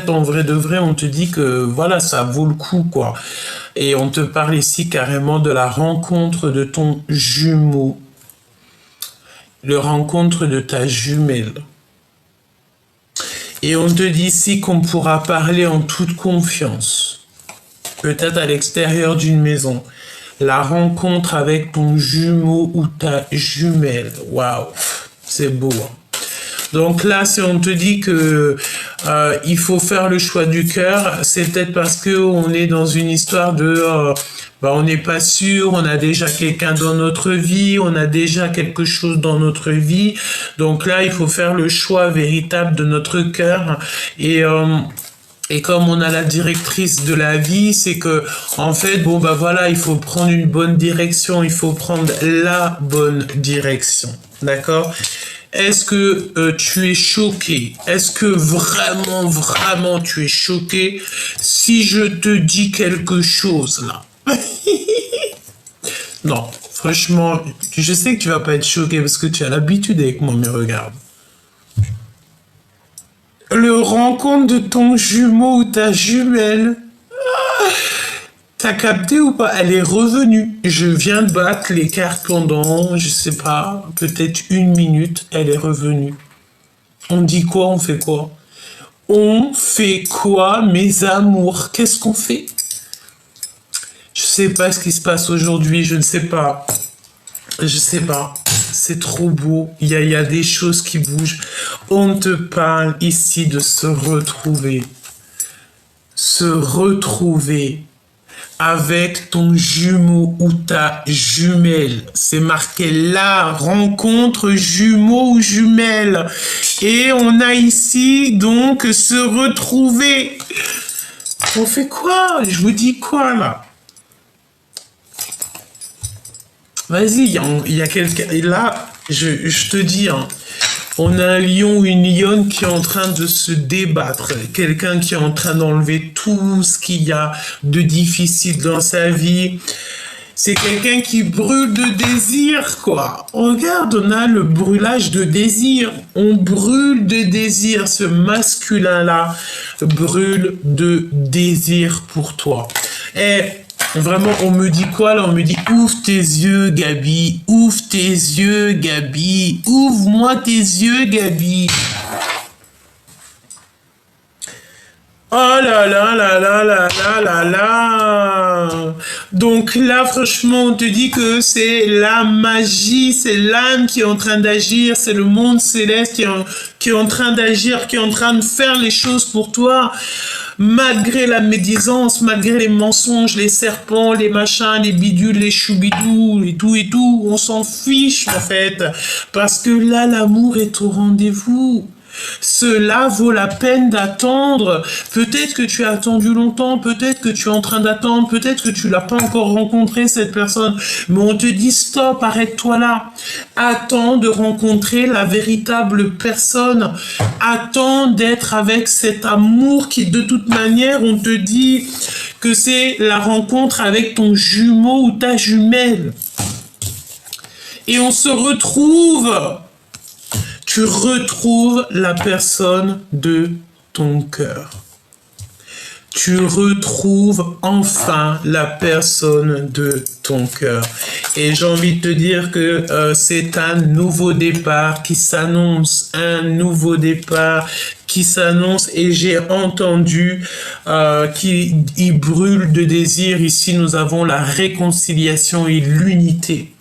en vrai de vrai, on te dit que voilà, ça vaut le coup, quoi. Et on te parle ici carrément de la rencontre de ton jumeau, le rencontre de ta jumelle. Et on te dit ici qu'on pourra parler en toute confiance, peut-être à l'extérieur d'une maison. La rencontre avec ton jumeau ou ta jumelle. Waouh, c'est beau, hein. Donc là, si on te dit que il faut faire le choix du cœur, c'est peut-être parce que on est dans une histoire de on n'est pas sûr, on a déjà quelqu'un dans notre vie, on a déjà quelque chose dans notre vie. Donc là, il faut faire le choix véritable de notre cœur. Et comme on a la directrice de la vie, c'est que, en fait, voilà, il faut prendre une bonne direction, il faut prendre la bonne direction. D'accord? Est-ce que tu es choqué? Est-ce que vraiment, vraiment tu es choqué si je te dis quelque chose là? Non, franchement, je sais que tu vas pas être choqué parce que tu as l'habitude avec moi, mais regarde. Le rencontre de ton jumeau ou ta jumelle. T'as capté ou pas? Elle est revenue. Je viens de battre les cartes pendant, je sais pas, peut-être 1 minute. Elle est revenue. On dit quoi? On fait quoi? On fait quoi, mes amours? Qu'est-ce qu'on fait? Je sais pas ce qui se passe aujourd'hui. Je ne sais pas. Je sais pas. C'est trop beau. Il y a des choses qui bougent. On te parle ici de se retrouver. Se retrouver avec ton jumeau ou ta jumelle. C'est marqué la rencontre jumeau ou jumelle. Et on a ici donc se retrouver. On fait quoi? Je vous dis quoi là? Vas-y, il y a quelqu'un. Et là, je te dis, hein, on a un lion ou une lionne qui est en train de se débattre. Quelqu'un qui est en train d'enlever tout ce qu'il y a de difficile dans sa vie. C'est quelqu'un qui brûle de désir, quoi. Regarde, on a le brûlage de désir. On brûle de désir. Ce masculin-là brûle de désir pour toi. Et vraiment, on me dit quoi là? On me dit ouvre tes yeux, Gabi. Ouvre tes yeux, Gabi. Ouvre-moi tes yeux, Gabi. Oh là là là là là là là là. Donc là, franchement, on te dit que c'est la magie, c'est l'âme qui est en train d'agir, c'est le monde céleste qui est en train d'agir, qui est en train de faire les choses pour toi. Malgré la médisance, malgré les mensonges, les serpents, les machins, les bidules, les choubidous, et tout, on s'en fiche en fait. Parce que là, l'amour est au rendez-vous. Cela vaut la peine d'attendre. Peut-être que tu as attendu longtemps, peut-être que tu es en train d'attendre, peut-être que tu l'as pas encore rencontré cette personne, mais on te dit stop, arrête-toi là. Attends de rencontrer la véritable personne. Attends d'être avec cet amour qui, de toute manière, on te dit que c'est la rencontre avec ton jumeau ou ta jumelle. Et on se retrouve. Tu retrouves la personne de ton cœur. Tu retrouves enfin la personne de ton cœur. Et j'ai envie de te dire que c'est un nouveau départ qui s'annonce, un nouveau départ qui s'annonce, et j'ai entendu qu'il brûle de désir. Ici, nous avons la réconciliation et l'unité.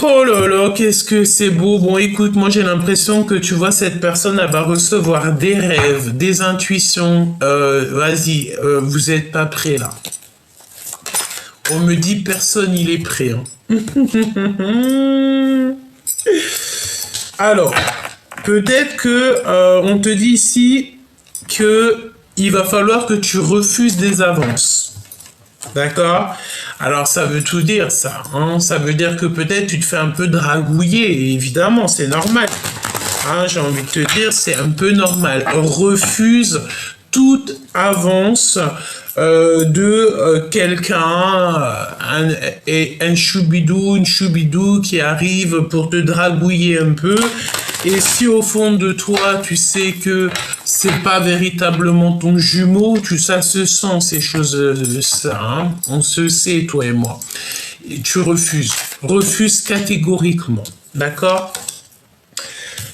Oh là là, qu'est-ce que c'est beau. Bon, écoute, moi j'ai l'impression que tu vois, cette personne, elle va recevoir des rêves, des intuitions. Vas-y, vous êtes pas prêts là. On me dit personne, il est prêt. Hein. Alors, peut-être que on te dit ici que il va falloir que tu refuses des avances. D'accord? Alors ça veut tout dire ça, hein? Ça veut dire que peut-être tu te fais un peu dragouiller, et évidemment c'est normal. Hein, j'ai envie de te dire, c'est un peu normal. Refuse toute avance de quelqu'un, un choubidou, une choubidou qui arrive pour te dragouiller un peu. Et si au fond de toi, tu sais que c'est pas véritablement ton jumeau, ça se sent ces choses-là, hein, on se sait, toi et moi. Et tu refuses catégoriquement, d'accord?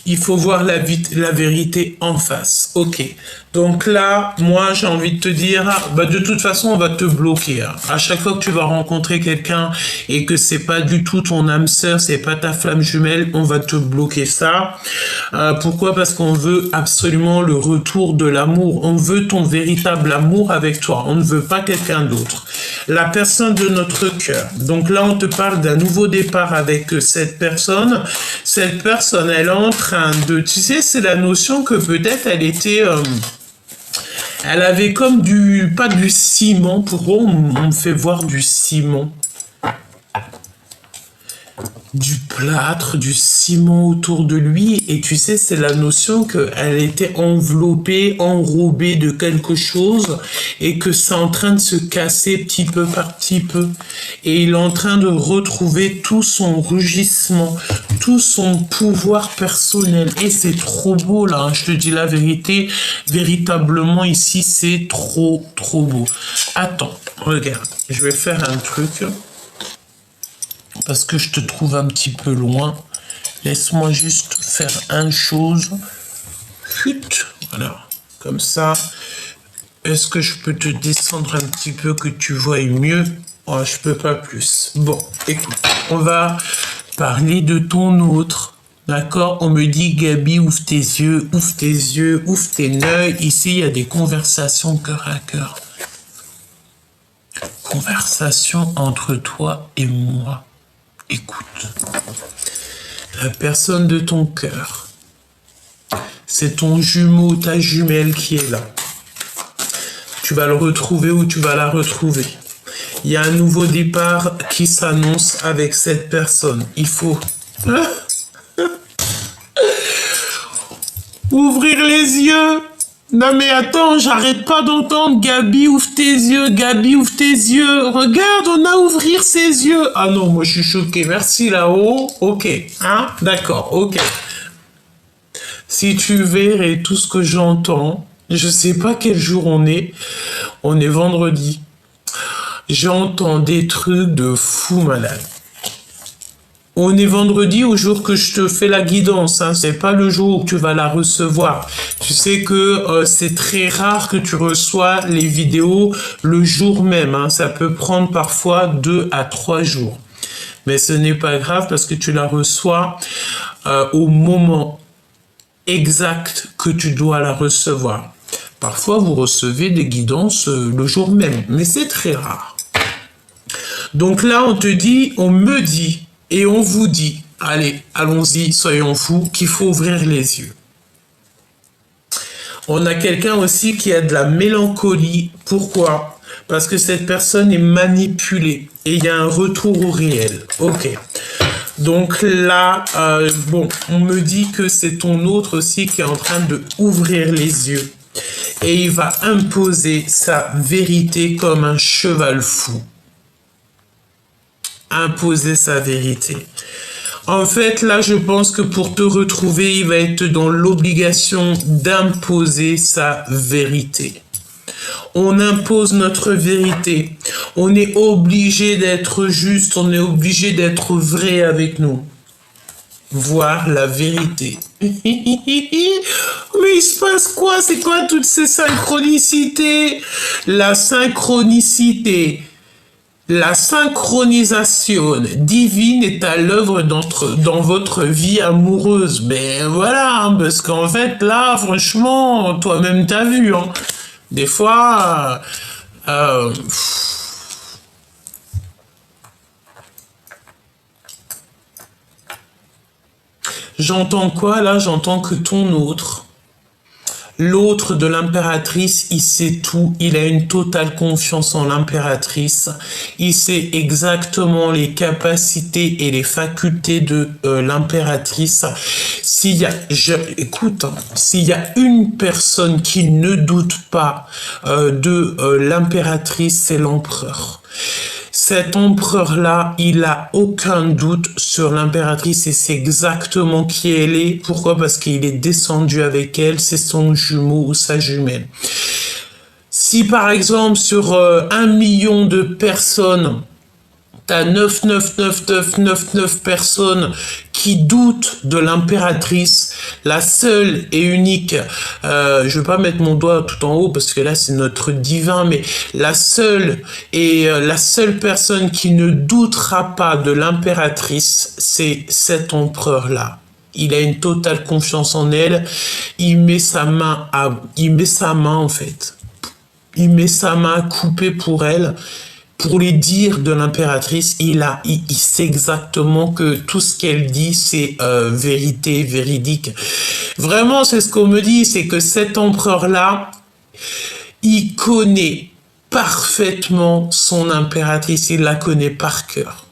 Il faut voir la vérité en face. Ok. Donc là, moi, j'ai envie de te dire, bah, de toute façon, on va te bloquer. Hein. À chaque fois que tu vas rencontrer quelqu'un et que c'est pas du tout ton âme sœur, c'est pas ta flamme jumelle, on va te bloquer ça. Pourquoi? Parce qu'on veut absolument le retour de l'amour. On veut ton véritable amour avec toi. On ne veut pas quelqu'un d'autre. La personne de notre cœur. Donc là, on te parle d'un nouveau départ avec cette personne. Cette personne, elle est en train de... Tu sais, c'est la notion que peut-être elle était... elle avait comme pas du ciment. Pourquoi on me fait voir du ciment? Du plâtre, du ciment autour de lui, et tu sais, c'est la notion qu'elle était enveloppée, enrobée de quelque chose, et que c'est en train de se casser petit peu par petit peu, et il est en train de retrouver tout son rugissement, tout son pouvoir personnel, et c'est trop beau là, hein, je te dis la vérité, véritablement ici, c'est trop beau. Attends, regarde, je vais faire un truc... parce que je te trouve un petit peu loin. Laisse-moi juste faire une chose. Chut, voilà, comme ça. Est-ce que je peux te descendre un petit peu que tu vois mieux? Oh, je peux pas plus. Bon, écoute, on va parler de ton autre. D'accord? On me dit, Gabi, ouvre tes yeux, ouvre tes yeux, ouvre tes yeux. Ici, il y a des conversations cœur à cœur. Conversation entre toi et moi. Écoute, la personne de ton cœur, c'est ton jumeau, ta jumelle qui est là. Tu vas le retrouver ou tu vas la retrouver. Il y a un nouveau départ qui s'annonce avec cette personne. Il faut ouvrir les yeux. Non mais attends, j'arrête pas d'entendre Gabi, ouvre tes yeux, Gabi, ouvre tes yeux. Regarde, on a ouvrir ses yeux. Ah non, moi je suis choqué. Merci là-haut. Ok, hein, d'accord, ok. Si tu verrais tout ce que j'entends, je sais pas quel jour on est. On est vendredi. J'entends des trucs de fou malade. On est vendredi au jour que je te fais la guidance, hein. C'est pas le jour où tu vas la recevoir. Tu sais que c'est très rare que tu reçois les vidéos le jour même, hein. Ça peut prendre parfois 2 à 3 jours. Mais ce n'est pas grave parce que tu la reçois au moment exact que tu dois la recevoir. Parfois, vous recevez des guidances le jour même, mais c'est très rare. Donc là, on te dit, on me dit, et on vous dit, allez, allons-y, soyons fous, qu'il faut ouvrir les yeux. On a quelqu'un aussi qui a de la mélancolie. Pourquoi? Parce que cette personne est manipulée et il y a un retour au réel. Ok. Donc là, bon, on me dit que c'est ton autre aussi qui est en train de ouvrir les yeux. Et il va imposer sa vérité comme un cheval fou. Imposer sa vérité. En fait, là, je pense que pour te retrouver, il va être dans l'obligation d'imposer sa vérité. On impose notre vérité. On est obligé d'être juste, on est obligé d'être vrai avec nous. Voir la vérité. Mais il se passe quoi? C'est quoi toutes ces synchronicités? La synchronicité. La synchronisation divine est à l'œuvre dans votre vie amoureuse. Mais voilà, hein, parce qu'en fait, là, franchement, toi-même t'as vu. Hein. Des fois, j'entends quoi là? J'entends que ton autre, l'autre de l'impératrice, il sait tout, il a une totale confiance en l'impératrice, il sait exactement les capacités et les facultés de l'impératrice. Écoute, hein, s'il y a une personne qui ne doute pas de l'impératrice, c'est l'empereur. Cet empereur-là, il a aucun doute sur l'impératrice et c'est exactement qui elle est. Pourquoi? Parce qu'il est descendu avec elle, c'est son jumeau ou sa jumelle. Si par exemple sur 1 million de personnes, t'as 9 personnes qui doutent de l'impératrice, la seule et unique, je vais pas mettre mon doigt tout en haut parce que là c'est notre divin, mais la seule personne qui ne doutera pas de l'impératrice, c'est cet empereur-là. Il a une totale confiance en elle, il met sa main en fait. Il met sa main à couper pour elle, pour les dires de l'impératrice. Il sait exactement que tout ce qu'elle dit, c'est vérité, véridique. Vraiment, c'est ce qu'on me dit, c'est que cet empereur-là, il connaît parfaitement son impératrice, il la connaît par cœur.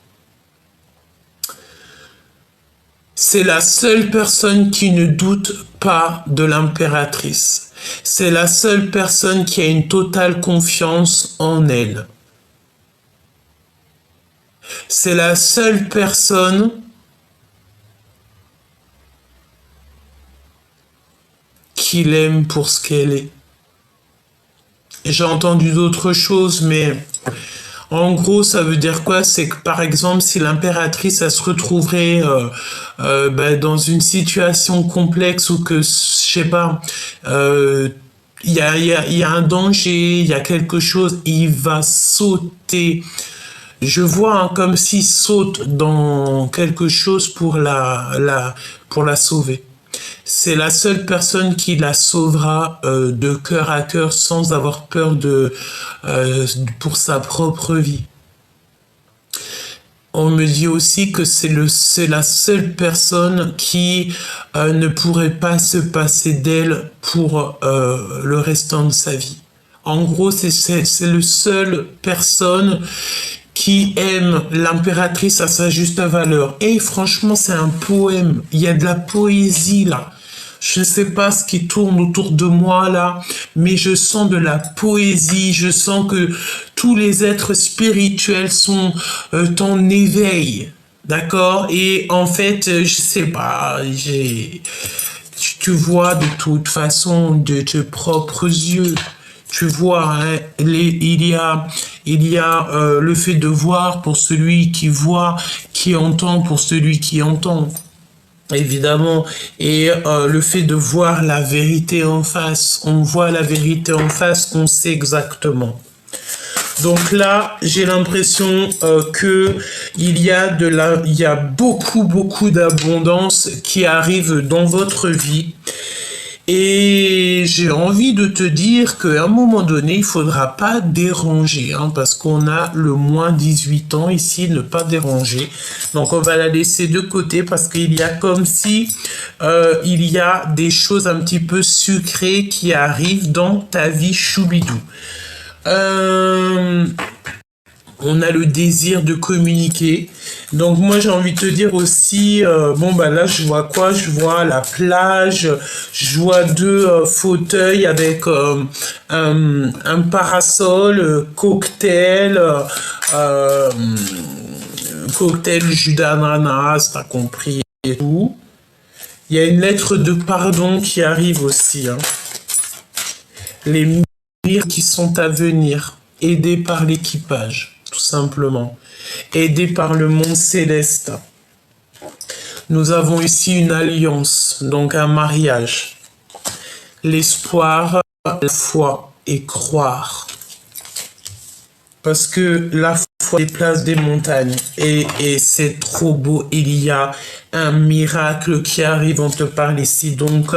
C'est la seule personne qui ne doute pas de l'impératrice. C'est la seule personne qui a une totale confiance en elle. C'est la seule personne qui l'aime pour ce qu'elle est. J'ai entendu d'autres choses, mais en gros, ça veut dire quoi? C'est que, par exemple, si l'impératrice, elle se retrouverait dans une situation complexe ou que, je sais pas, il y a un danger, il y a quelque chose, il va sauter. Je vois comme s'il saute dans quelque chose pour la sauver. C'est la seule personne qui la sauvera de cœur à cœur sans avoir peur pour sa propre vie. On me dit aussi que c'est la seule personne qui ne pourrait pas se passer d'elle pour le restant de sa vie. En gros, c'est la seule personne qui aime l'impératrice à sa juste valeur. Et franchement, c'est un poème. Il y a de la poésie là. Je ne sais pas ce qui tourne autour de moi là, mais je sens de la poésie. Je sens que tous les êtres spirituels sont en éveil. D'accord? Et en fait, je sais pas, tu vois de toute façon de tes propres yeux. Tu vois, hein, il y a le fait de voir pour celui qui voit, qui entend pour celui qui entend, évidemment, et le fait de voir la vérité en face. On voit la vérité en face, on sait exactement. Donc là, j'ai l'impression que il y a beaucoup d'abondance qui arrive dans votre vie. Et j'ai envie de te dire qu'à un moment donné, il faudra pas déranger, hein, parce qu'on a le moins 18 ans ici, ne pas déranger. Donc on va la laisser de côté parce qu'il y a comme si il y a des choses un petit peu sucrées qui arrivent dans ta vie choubidou. On a le désir de communiquer. Donc moi j'ai envie de te dire aussi, là je vois quoi? Je vois la plage, je vois 2 fauteuils avec un parasol, cocktail jus d'ananas, t'as compris et tout. Il y a une lettre de pardon qui arrive aussi, hein. Les miracles qui sont à venir, aidés par l'équipage. Tout simplement, aidé par le monde céleste. Nous avons ici une alliance, donc un mariage. L'espoir, la foi et croire. Parce que la foi déplace des montagnes et c'est trop beau. Il y a un miracle qui arrive. On te parle ici donc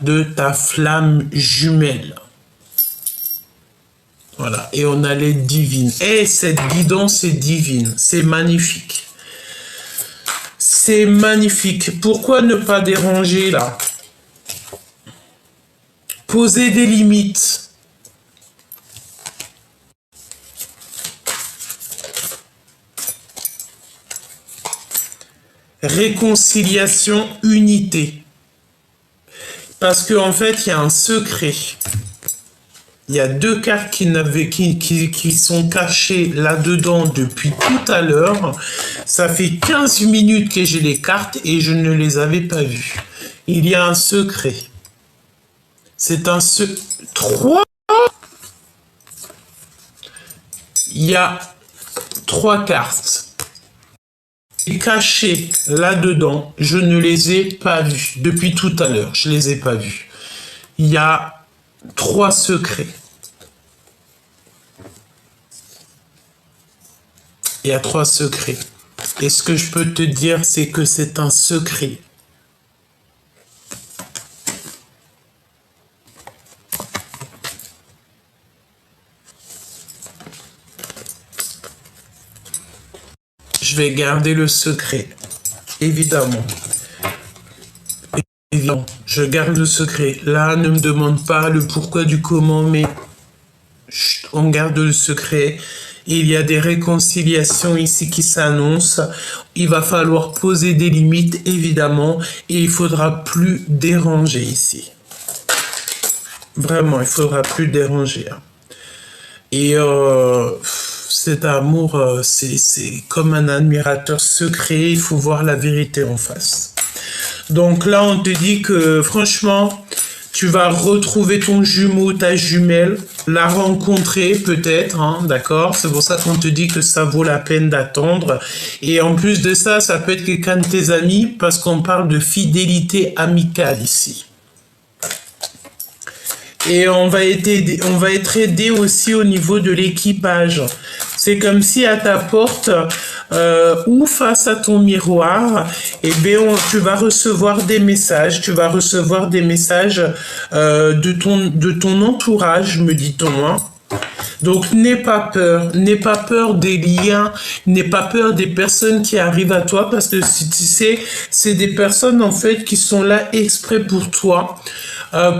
de ta flamme jumelle. Voilà, et on a l'aide divine. Et cette guidance est divine, c'est magnifique. C'est magnifique. Pourquoi ne pas déranger là? Poser des limites. Réconciliation, unité. Parce qu'en fait, il y a un secret. Il y a deux cartes qui sont cachées là-dedans depuis tout à l'heure. Ça fait 15 minutes que j'ai les cartes et je ne les avais pas vues. Il y a un secret. C'est un secret. 3. Il y a 3 cartes cachées là-dedans. Je ne les ai pas vues depuis tout à l'heure. Je les ai pas vues. Il y a 3 secrets. Il y a 3 secrets. Et ce que je peux te dire, c'est que c'est un secret. Je vais garder le secret, évidemment. Évidemment, je garde le secret. Là, ne me demande pas le pourquoi du comment, mais chut, on garde le secret. Il y a des réconciliations ici qui s'annoncent. Il va falloir poser des limites, évidemment, et il faudra plus déranger ici. Vraiment, il faudra plus déranger. Et cet amour, c'est comme un admirateur secret. Il faut voir la vérité en face. Donc là, on te dit que franchement, tu vas retrouver ton jumeau, ta jumelle, la rencontrer peut-être, hein, d'accord? C'est pour ça qu'on te dit que ça vaut la peine d'attendre. Et en plus de ça, ça peut être quelqu'un de tes amis parce qu'on parle de fidélité amicale ici. Et on va être aidé aussi au niveau de l'équipage. C'est comme si à ta porte ou face à ton miroir, tu vas recevoir des messages. Tu vas recevoir des messages de ton entourage, me dit-on. Hein. Donc n'aie pas peur des liens, n'aie pas peur des personnes qui arrivent à toi parce que tu sais, c'est des personnes en fait qui sont là exprès pour toi.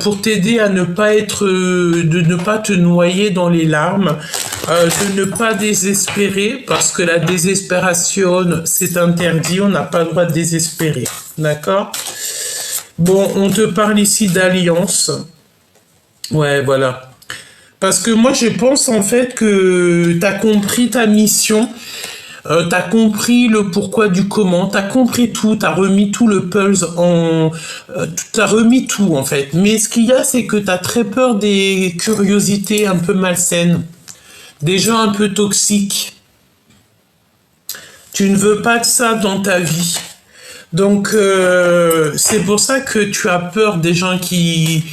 Pour t'aider à ne pas de ne pas te noyer dans les larmes, de ne pas désespérer, parce que la désespération, c'est interdit, on n'a pas le droit de désespérer, d'accord? Bon, on te parle ici d'alliance, ouais, voilà. Parce que moi, je pense en fait que tu as compris ta mission, t'as compris le pourquoi du comment, t'as compris tout, t'as remis tout le puzzle t'as remis tout en fait. Mais ce qu'il y a, c'est que t'as très peur des curiosités un peu malsaines, des gens un peu toxiques. Tu ne veux pas de ça dans ta vie. Donc, c'est pour ça que tu as peur des gens qui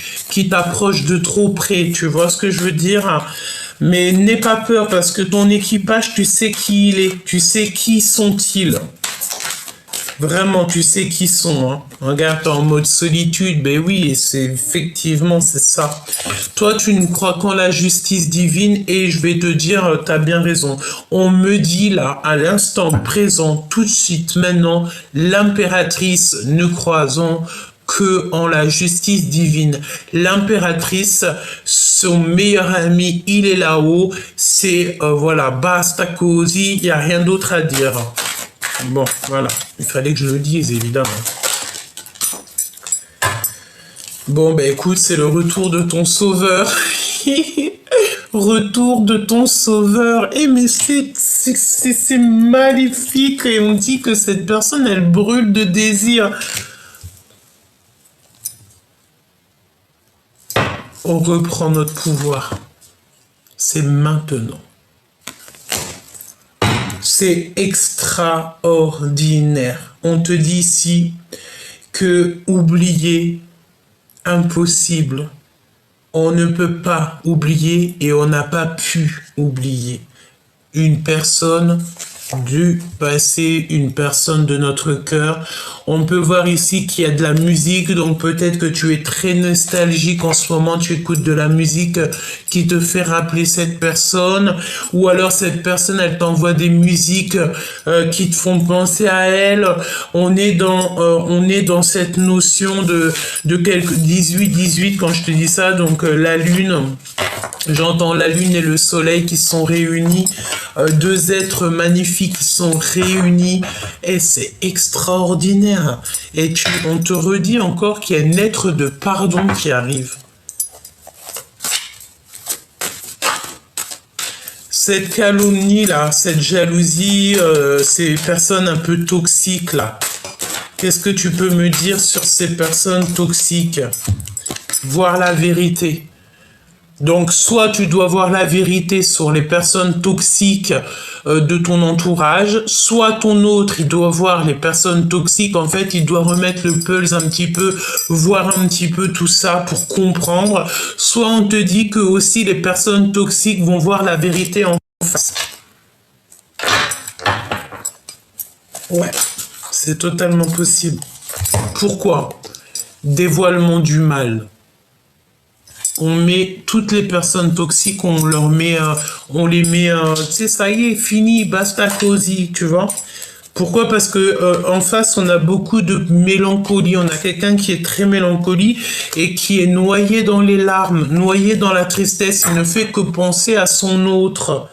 t'approchent de trop près. Tu vois ce que je veux dire? Mais n'aie pas peur parce que ton équipage, tu sais qui il est. Tu sais qui sont-ils. Vraiment, tu sais qui sont. Hein. Regarde, t'es en mode solitude. Ben oui, effectivement, c'est ça. Toi, tu ne crois qu'en la justice divine et je vais te dire, t'as bien raison. On me dit là, à l'instant présent, tout de suite, maintenant, l'impératrice, ne croisons que en la justice divine. L'impératrice, son meilleur ami, il est là-haut. C'est, voilà, basta così, il n'y a rien d'autre à dire. Bon, voilà, il fallait que je le dise, évidemment. Bon, ben écoute, c'est le retour de ton sauveur. Retour de ton sauveur. Eh, mais c'est magnifique. Et on dit que cette personne, elle brûle de désir. On reprend notre pouvoir. C'est maintenant. C'est extraordinaire. On te dit ici que oublier, impossible. On ne peut pas oublier et on n'a pas pu oublier une personne du passé, une personne de notre cœur. On peut voir ici qu'il y a de la musique, donc peut-être que tu es très nostalgique en ce moment, tu écoutes de la musique qui te fait rappeler cette personne, ou alors cette personne, elle t'envoie des musiques qui te font penser à elle. On est dans cette notion de quelque 18 quand je te dis ça, donc la lune. J'entends la lune et le soleil qui sont réunis, deux êtres magnifiques qui sont réunis, et c'est extraordinaire. Et on te redit encore qu'il y a un être de pardon qui arrive. cette calomnie là, cette jalousie, ces personnes un peu toxiques là. Qu'est-ce que tu peux me dire sur ces personnes toxiques? Voir la vérité. Donc, soit tu dois voir la vérité sur les personnes toxiques de ton entourage, soit ton autre, il doit voir les personnes toxiques. En fait, il doit remettre le pulse un petit peu, voir un petit peu tout ça pour comprendre. Soit on te dit que aussi les personnes toxiques vont voir la vérité en face. Ouais, c'est totalement possible. Pourquoi? Dévoilement du mal. On met toutes les personnes toxiques, on les met, tu sais, ça y est, fini, basta cosy, tu vois. Pourquoi? Parce que en face, on a beaucoup de mélancolie. On a quelqu'un qui est très mélancolique et qui est noyé dans les larmes, noyé dans la tristesse. Il ne fait que penser à son autre.